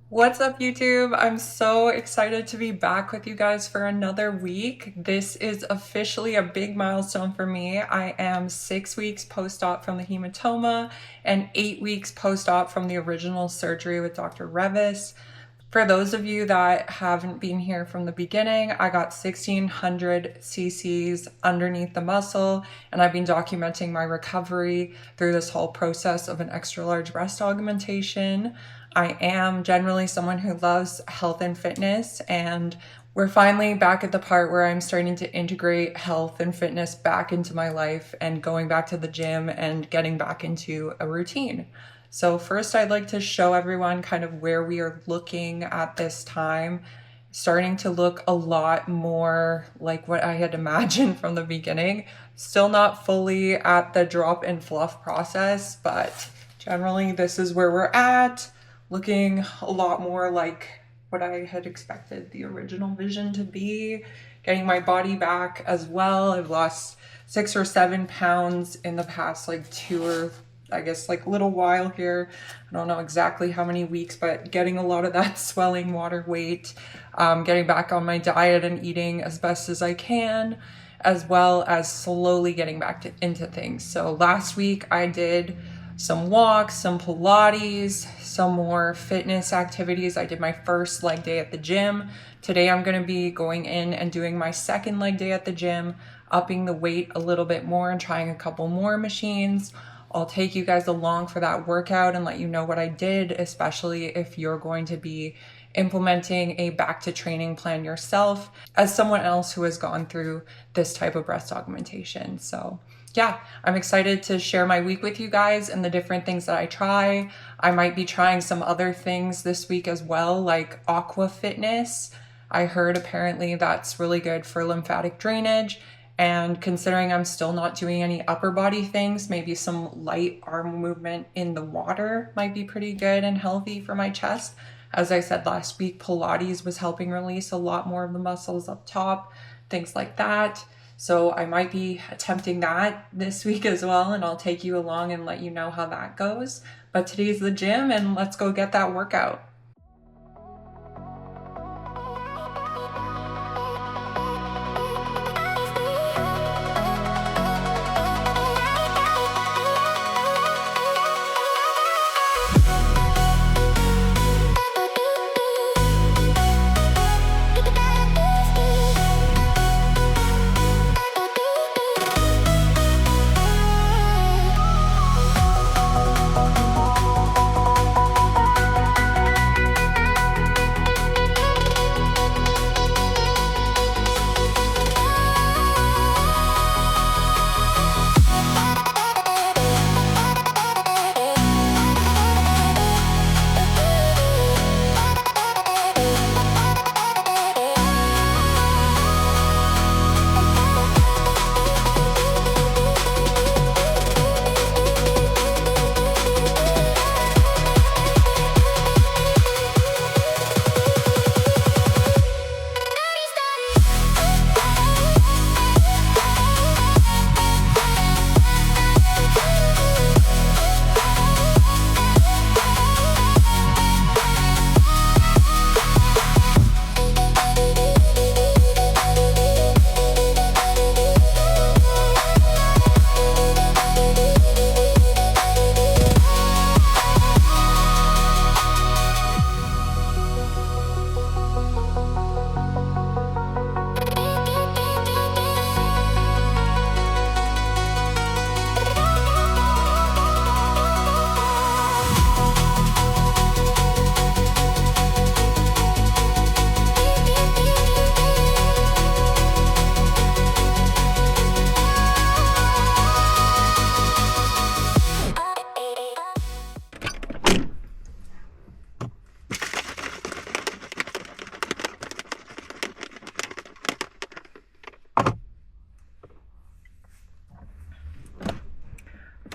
What's up, YouTube? I'm so excited to be back with you guys for another week. This is officially a big milestone for me. I am 6 weeks post-op from the hematoma and 8 weeks post-op from the original surgery with Dr. Revis. For those of you that haven't been here from the beginning, I got 1600 cc's underneath the muscle, and I've been documenting my recovery through this whole process of an extra large breast augmentation. I am generally someone who loves health and fitness, and we're finally back at the part where I'm starting to integrate health and fitness back into my life and going back to the gym and getting back into a routine. So first, I'd like to show everyone kind of where we are looking at this time, starting to look a lot more like what I had imagined from the beginning. Still not fully at the drop and fluff process, but generally this is where we're at, looking a lot more like what I had expected the original vision to be, getting my body back as well. I've lost 6 or 7 pounds in the past like 2 or I guess like little while here. I don't know exactly how many weeks, but getting a lot of that swelling water weight, getting back on my diet and eating as best as I can, as well as slowly getting back into things. So last week I did some walks, some Pilates, some more fitness activities. I did my first leg day at the gym. Today I'm going to be going in and doing my second leg day at the gym, upping the weight a little bit more and trying a couple more machines. I'll take you guys along for that workout and let you know what I did, especially if you're going to be implementing a back to training plan yourself as someone else who has gone through this type of breast augmentation. So yeah, I'm excited to share my week with you guys and the different things that I try. I might be trying some other things this week as well, like aqua fitness. I heard apparently that's really good for lymphatic drainage. And considering I'm still not doing any upper body things, maybe some light arm movement in the water might be pretty good and healthy for my chest. As I said last week, Pilates was helping release a lot more of the muscles up top, things like that. So I might be attempting that this week as well, and I'll take you along and let you know how that goes. But today's the gym, and let's go get that workout.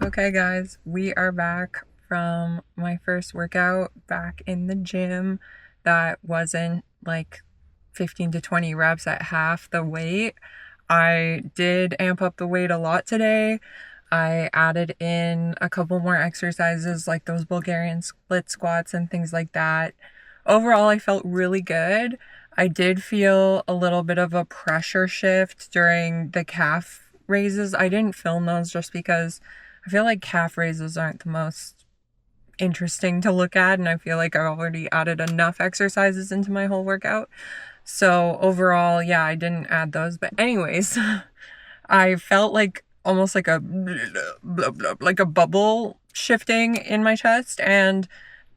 Okay guys, we are back from my first workout back in the gym. That wasn't like 15 to 20 reps at half the weight. I did amp up the weight a lot today. I added in a couple more exercises like those Bulgarian split squats and things like that. overall I felt really good. I did feel a little bit of a pressure shift during the calf raises. I didn't film those just because I feel like calf raises aren't the most interesting to look at, and I feel like I've already added enough exercises into my whole workout. So overall, yeah, I didn't add those. But anyways, I felt like almost like a blah, blah, like a bubble shifting in my chest, and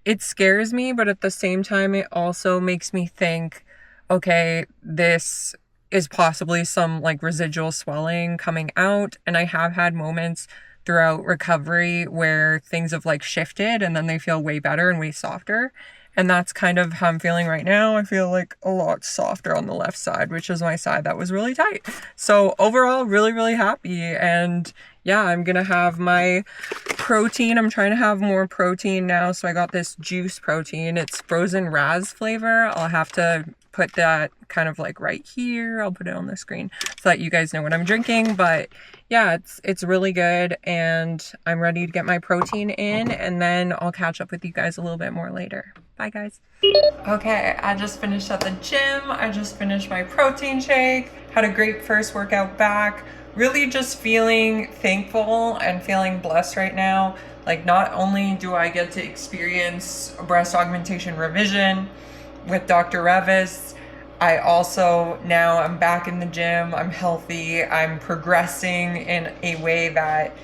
it scares me, but at the same time it also makes me think, okay, this is possibly some like residual swelling coming out. And I have had moments throughout recovery where things have like shifted and then they feel way better and way softer. And that's kind of how I'm feeling right now. I feel like a lot softer on the left side, which is my side that was really tight. So overall, really, really happy. And yeah, I'm gonna have my protein. I'm trying to have more protein now. So I got this juice protein. It's frozen raz flavor. I'll have to put that kind of like right here. I'll put it on the screen so that you guys know what I'm drinking. But yeah, it's really good, and I'm ready to get my protein in, and then I'll catch up with you guys a little bit more later. Bye guys. Okay, I just finished at the gym. I just finished my protein shake. Had a great first workout back. Really just feeling thankful and feeling blessed right now. Like, not only do I get to experience a breast augmentation revision with Dr. Revis, I also now I'm back in the gym, I'm healthy, I'm progressing in a way that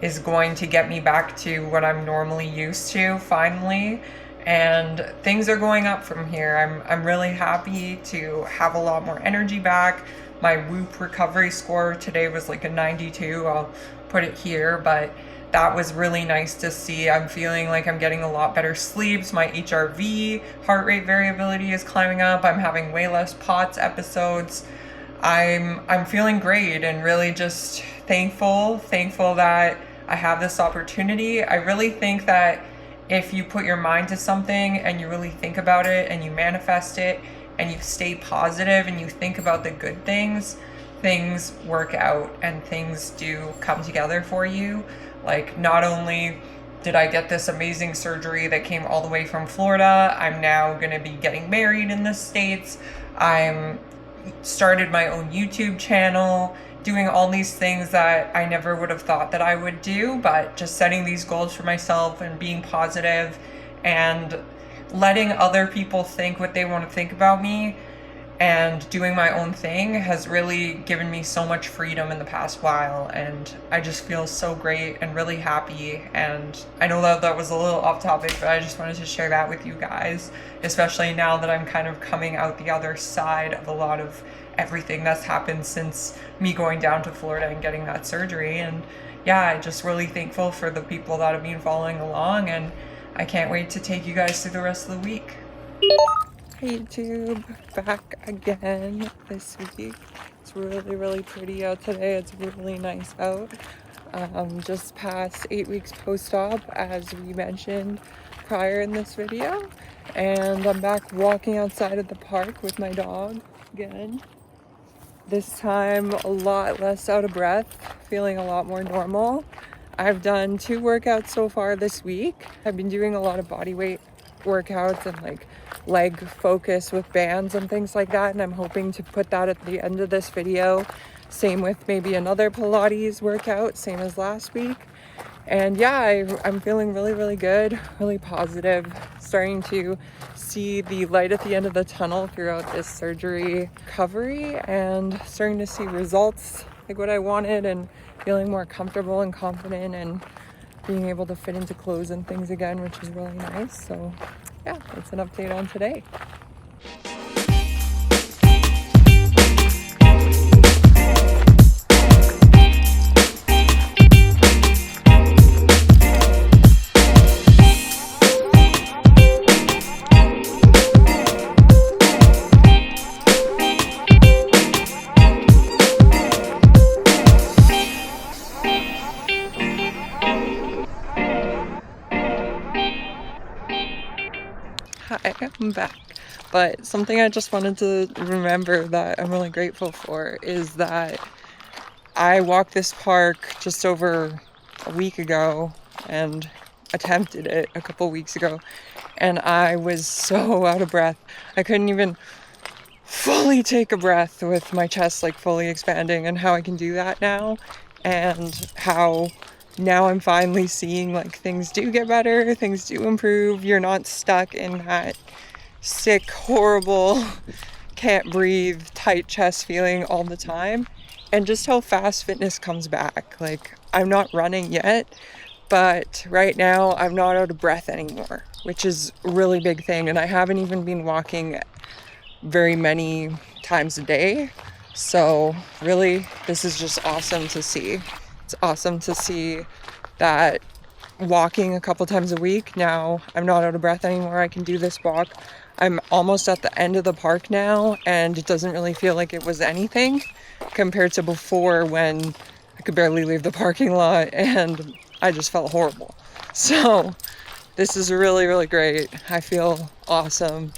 is going to get me back to what I'm normally used to finally. And things are going up from here. I'm really happy to have a lot more energy back. My Whoop recovery score today was like a 92. I'll put it here, but that was really nice to see. I'm feeling like I'm getting a lot better sleeps. My HRV, heart rate variability, is climbing up. I'm having way less POTS episodes. I'm feeling great and really just thankful that I have this opportunity. I really think that if you put your mind to something and you really think about it and you manifest it and you stay positive and you think about the good things, things work out and things do come together for you. Like, not only did I get this amazing surgery that came all the way from Florida, I'm now going to be getting married in the States. I'm started my own YouTube channel, doing all these things that I never would have thought that I would do, but just setting these goals for myself and being positive and letting other people think what they want to think about me and doing my own thing has really given me so much freedom in the past while, and I just feel so great and really happy. And I know that was a little off topic, but I just wanted to share that with you guys, especially now that I'm kind of coming out the other side of a lot of everything that's happened since me going down to Florida and getting that surgery. And yeah, I'm just really thankful for the people that have been following along, and I can't wait to take you guys through the rest of the week. Hey YouTube, back again this week. It's really, really pretty out today. It's really nice out. Just past 8 weeks post-op, as we mentioned prior in this video. And I'm back walking outside of the park with my dog again. This time a lot less out of breath, feeling a lot more normal. I've done 2 workouts so far this week. I've been doing a lot of body weight workouts and like leg focus with bands and things like that, and I'm hoping to put that at the end of this video. Same with maybe another Pilates workout, same as last week. And yeah, I'm feeling really, really good, really positive, starting to see the light at the end of the tunnel throughout this surgery recovery, and starting to see results like what I wanted, and feeling more comfortable and confident and being able to fit into clothes and things again, which is really nice. So yeah, that's an update on today. Hi, I'm back. But something I just wanted to remember that I'm really grateful for is that I walked this park just over a week ago and attempted it a couple weeks ago. and I was so out of breath. I couldn't even fully take a breath with my chest like fully expanding, and how I can do that now, and how now I'm finally seeing like things do get better, things do improve. You're not stuck in that sick, horrible, can't breathe, tight chest feeling all the time. And just how fast fitness comes back. Like, I'm not running yet, but right now I'm not out of breath anymore, which is a really big thing. And I haven't even been walking very many times a day. So really, this is just awesome to see. It's awesome to see that walking a couple times a week, now I'm not out of breath anymore. I can do this walk. I'm almost at the end of the park now, and it doesn't really feel like it was anything compared to before, when I could barely leave the parking lot and I just felt horrible. So this is really, really great. I feel awesome,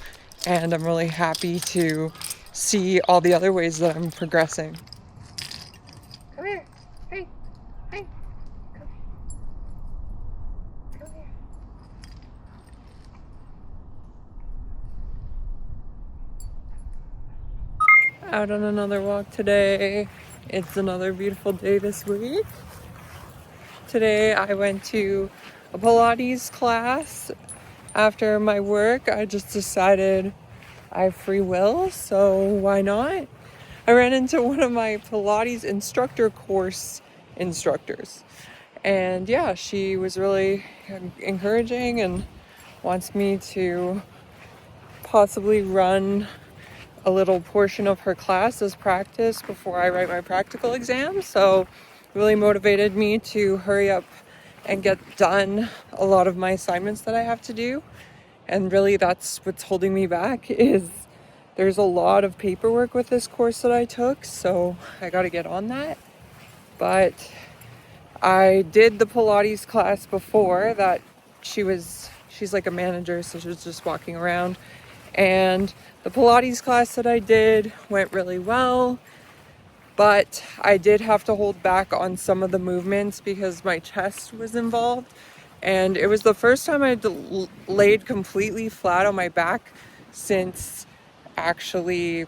and I'm really happy to see all the other ways that I'm progressing. Come here. Hey. Hey. Come here. Out on another walk today. It's another beautiful day this week. Today I went to a Pilates class. After my work, I just decided I have free will, so why not? I ran into one of my Pilates instructor course instructors, and yeah, she was really encouraging and wants me to possibly run a little portion of her class as practice before I write my practical exam. So really motivated me to hurry up and get done a lot of my assignments that I have to do. And really that's what's holding me back, is there's a lot of paperwork with this course that I took, so I got to get on that. But I did the Pilates class before that. She's like a manager, so she was just walking around, and the Pilates class that I did went really well, but I did have to hold back on some of the movements because my chest was involved. And it was the first time I laid completely flat on my back since, actually,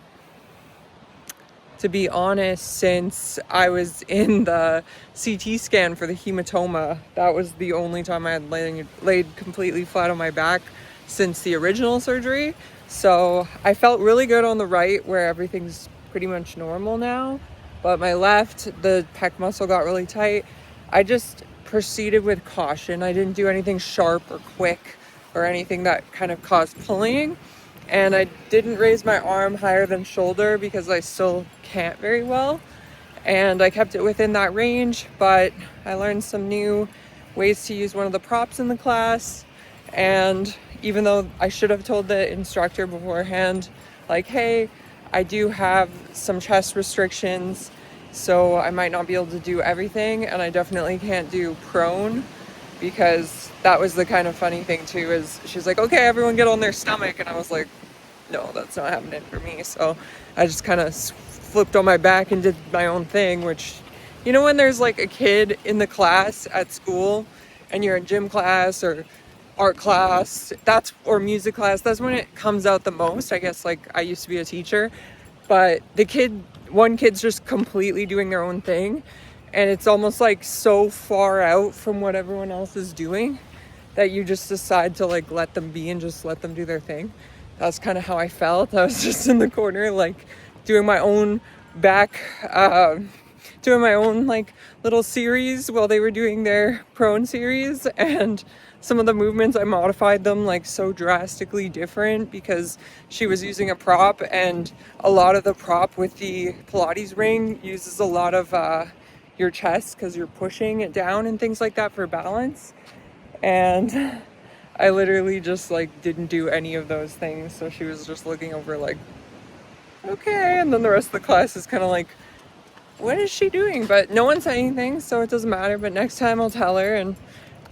to be honest, since I was in the CT scan for the hematoma. That was the only time I had laid completely flat on my back since the original surgery. So I felt really good on the right, where everything's pretty much normal now. But my left, the pec muscle got really tight. I just proceeded with caution. I didn't do anything sharp or quick or anything that kind of caused pulling. And I didn't raise my arm higher than shoulder because I still can't very well. And I kept it within that range, but I learned some new ways to use one of the props in the class. And even though I should have told the instructor beforehand, like, hey, I do have some chest restrictions, so I might not be able to do everything, and I definitely can't do prone, because that was the kind of funny thing too, is she's like, okay, everyone get on their stomach, and I was like, no, that's not happening for me. So I just kind of flipped on my back and did my own thing, which, you know, when there's like a kid in the class at school and you're in gym class or art class, or music class, that's when it comes out the most. I guess, like, I used to be a teacher, but one kid's just completely doing their own thing, and it's almost like so far out from what everyone else is doing that you just decide to like let them be and just let them do their thing. That's kind of how I felt. I was just in the corner, like, doing my own doing my own like little series while they were doing their prone series. And some of the movements, I modified them like so drastically different because she was using a prop, and a lot of the prop with the Pilates ring uses a lot of your chest because you're pushing it down and things like that for balance. And I literally just like didn't do any of those things, so she was just looking over like, okay, and then the rest of the class is kind of like, what is she doing? But no one said anything, so it doesn't matter. But next time I'll tell her. And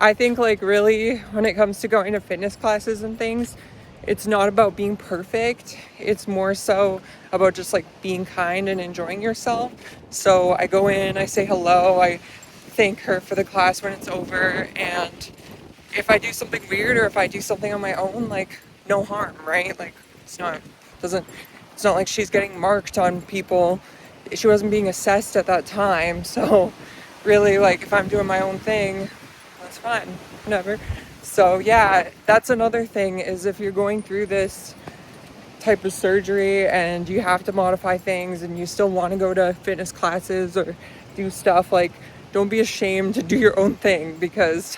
I think, like, really, when it comes to going to fitness classes and things, it's not about being perfect. It's more so about just like being kind and enjoying yourself. So I go in, I say hello, I thank her for the class when it's over, and if I do something weird or if I do something on my own, like, no harm, right? Like, doesn't, it's not like she's getting marked on people. She wasn't being assessed at that time. So really, like, if I'm doing my own thing, that's fine, whatever. So yeah, that's another thing, is if you're going through this type of surgery and you have to modify things and you still want to go to fitness classes or do stuff, like, don't be ashamed to do your own thing, because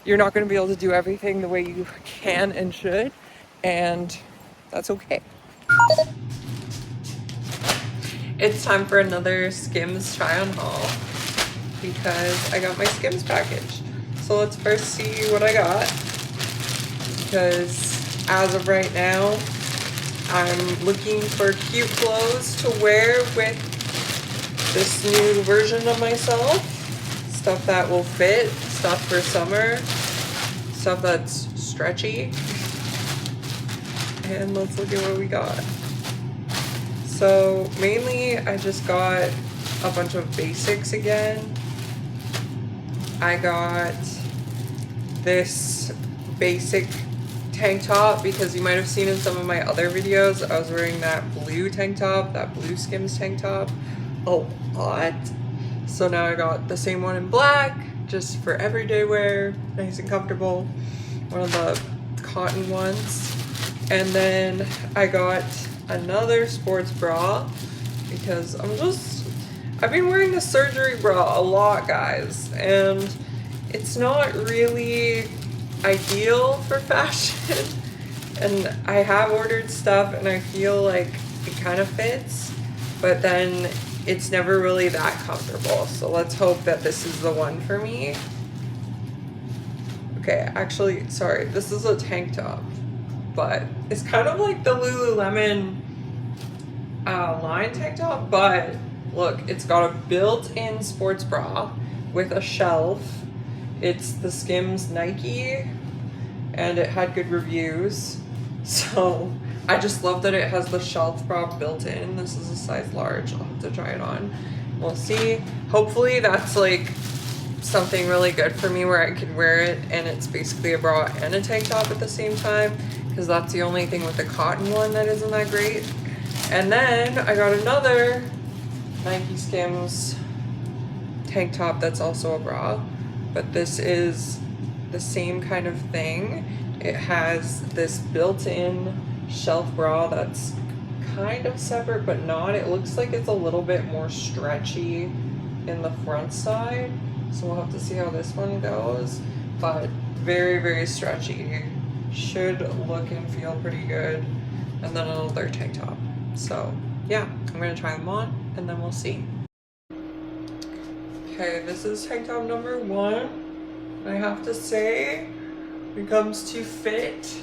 you're not going to be able to do everything the way you can and should, and that's okay. It's time for another Skims try on haul, because I got my Skims package. So let's first see what I got, because as of right now, I'm looking for cute clothes to wear with this new version of myself. Stuff that will fit, stuff for summer, stuff that's stretchy. And let's look at what we got. So mainly I just got a bunch of basics again. I got this basic tank top because you might have seen in some of my other videos I was wearing that blue tank top, that blue Skims tank top a lot. So now I got the same one in black, just for everyday wear, nice and comfortable. One of the cotton ones. And then I got another sports bra because I've been wearing the surgery bra a lot, guys, and it's not really ideal for fashion. And I have ordered stuff and I feel like it kind of fits, but then it's never really that comfortable. So let's hope that this is the one for me. Okay, actually, sorry, this is a tank top, but it's kind of like the Lululemon line tank top, but look, it's got a built-in sports bra with a shelf. It's the Skims Nike, and it had good reviews. So I just love that it has the shelf bra built in. This is a size large. I'll have to try it on. We'll see. Hopefully that's like something really good for me where I can wear it and it's basically a bra and a tank top at the same time, because that's the only thing with the cotton one that isn't that great. And then I got another Nike Skims tank top that's also a bra, but this is the same kind of thing. It has this built-in shelf bra that's kind of separate but not. It looks like it's a little bit more stretchy in the front side, so we'll have to see how this one goes, but very, very stretchy. Should look and feel pretty good. And then another tank top. So yeah, I'm gonna try them on and then we'll see. Okay, this is tank top number one. I have to say, when it comes to fit,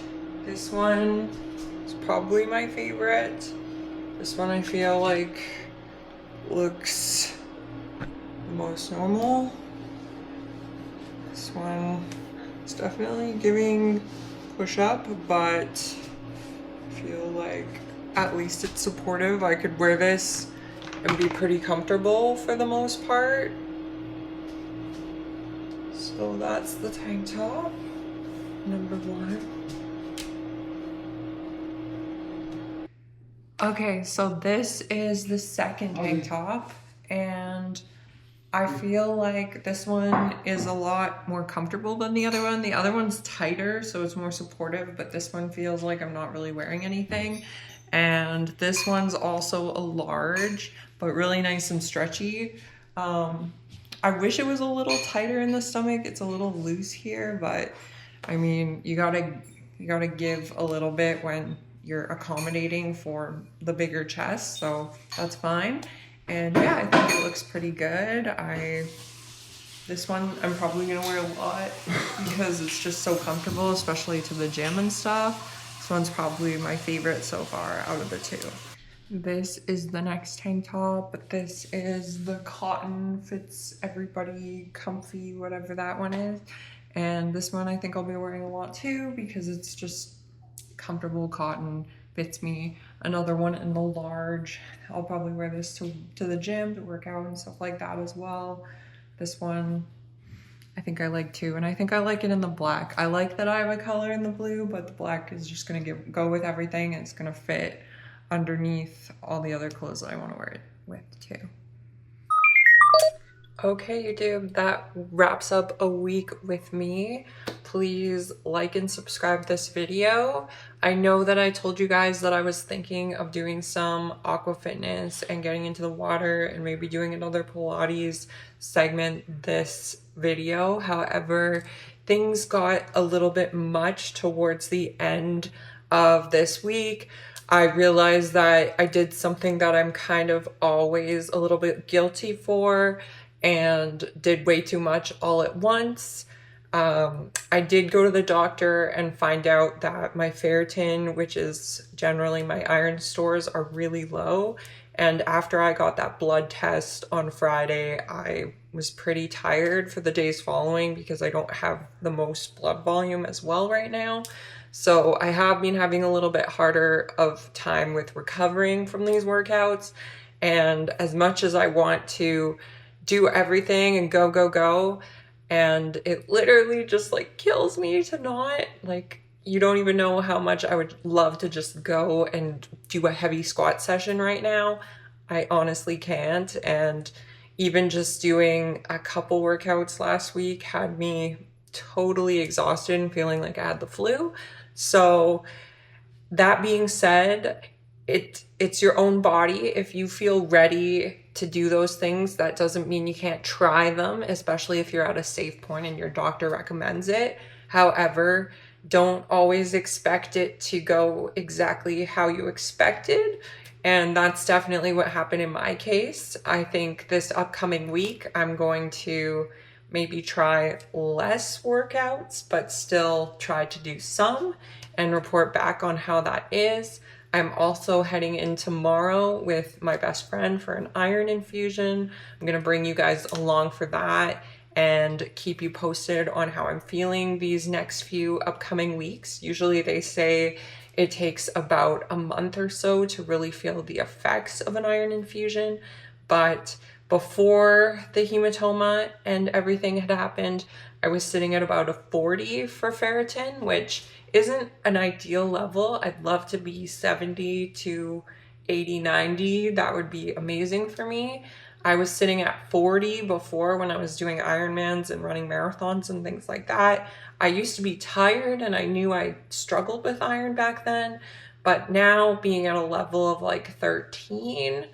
this one is probably my favorite. This one I feel like looks the most normal. This one is definitely giving push up, but I feel like at least it's supportive. I could wear this and be pretty comfortable for the most part. So that's the tank top, number one. Okay, so this is the second tank top, and I feel like this one is a lot more comfortable than the other one. The other one's tighter, so it's more supportive, but this one feels like I'm not really wearing anything. And this one's also a large, but really nice and stretchy. I wish it was a little tighter in the stomach. It's a little loose here, but I mean, you gotta give a little bit when you're accommodating for the bigger chest, so that's fine. And yeah, I think it looks pretty good. This one I'm probably gonna wear a lot because it's just so comfortable, especially to the gym and stuff. This one's probably my favorite so far out of the two. This is the next tank top. This is the cotton, fits everybody, comfy, whatever that one is. And this one I think I'll be wearing a lot too because it's just comfortable cotton, fits me. Another one in the large. I'll probably wear this to the gym to work out and stuff like that as well. This one I think I like too, and I think I like it in the black. I like that I have a color in the blue, but the black is just gonna go with everything, and it's gonna fit underneath all the other clothes that I want to wear it with too. Okay, YouTube, that wraps up a week with me. Please like and subscribe this video. I know that I told you guys that I was thinking of doing some aqua fitness and getting into the water and maybe doing another Pilates segment this video. However, things got a little bit much towards the end of this week. I realized that I did something that I'm kind of always a little bit guilty for, and did way too much all at once. I did go to the doctor and find out that my ferritin, which is generally my iron stores, are really low. And after I got that blood test on Friday, I was pretty tired for the days following because I don't have the most blood volume as well right now. So I have been having a little bit harder of time with recovering from these workouts. And as much as I want to do everything and go, and it literally just like kills me to not, like, you don't even know how much I would love to just go and do a heavy squat session right now. I honestly can't. And even just doing a couple workouts last week had me totally exhausted and feeling like I had the flu. So that being said, it's your own body. If you feel ready to do those things, that doesn't mean you can't try them, especially if you're at a safe point and your doctor recommends it. However, don't always expect it to go exactly how you expected. And that's definitely what happened in my case. I think this upcoming week, I'm going to maybe try less workouts, but still try to do some and report back on how that is. I'm also heading in tomorrow with my best friend for an iron infusion. I'm gonna bring you guys along for that and keep you posted on how I'm feeling these next few upcoming weeks. Usually they say it takes about a month or so to really feel the effects of an iron infusion, but before the hematoma and everything had happened, I was sitting at about a 40 for ferritin, which isn't an ideal level. I'd love to be 70 to 80, 90. That would be amazing for me. I was sitting at 40 before when I was doing Ironmans and running marathons and things like that. I used to be tired and I knew I struggled with iron back then, but now being at a level of like 13,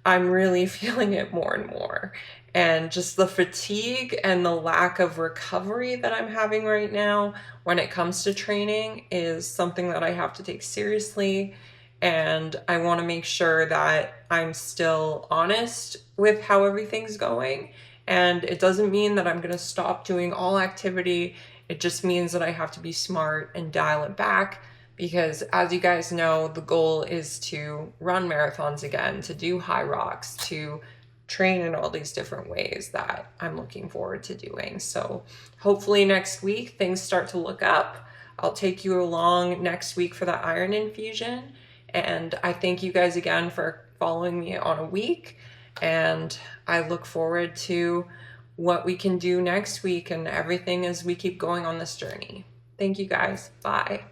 I'm really feeling it more and more. And just the fatigue and the lack of recovery that I'm having right now when it comes to training is something that I have to take seriously. And I want to make sure that I'm still honest with how everything's going. And it doesn't mean that I'm going to stop doing all activity. It just means that I have to be smart and dial it back. Because as you guys know, the goal is to run marathons again, to do high rocks, to train in all these different ways that I'm looking forward to doing. So hopefully next week things start to look up. I'll take you along next week for the iron infusion. And I thank you guys again for following me on a week. And I look forward to what we can do next week and everything as we keep going on this journey. Thank you guys. Bye.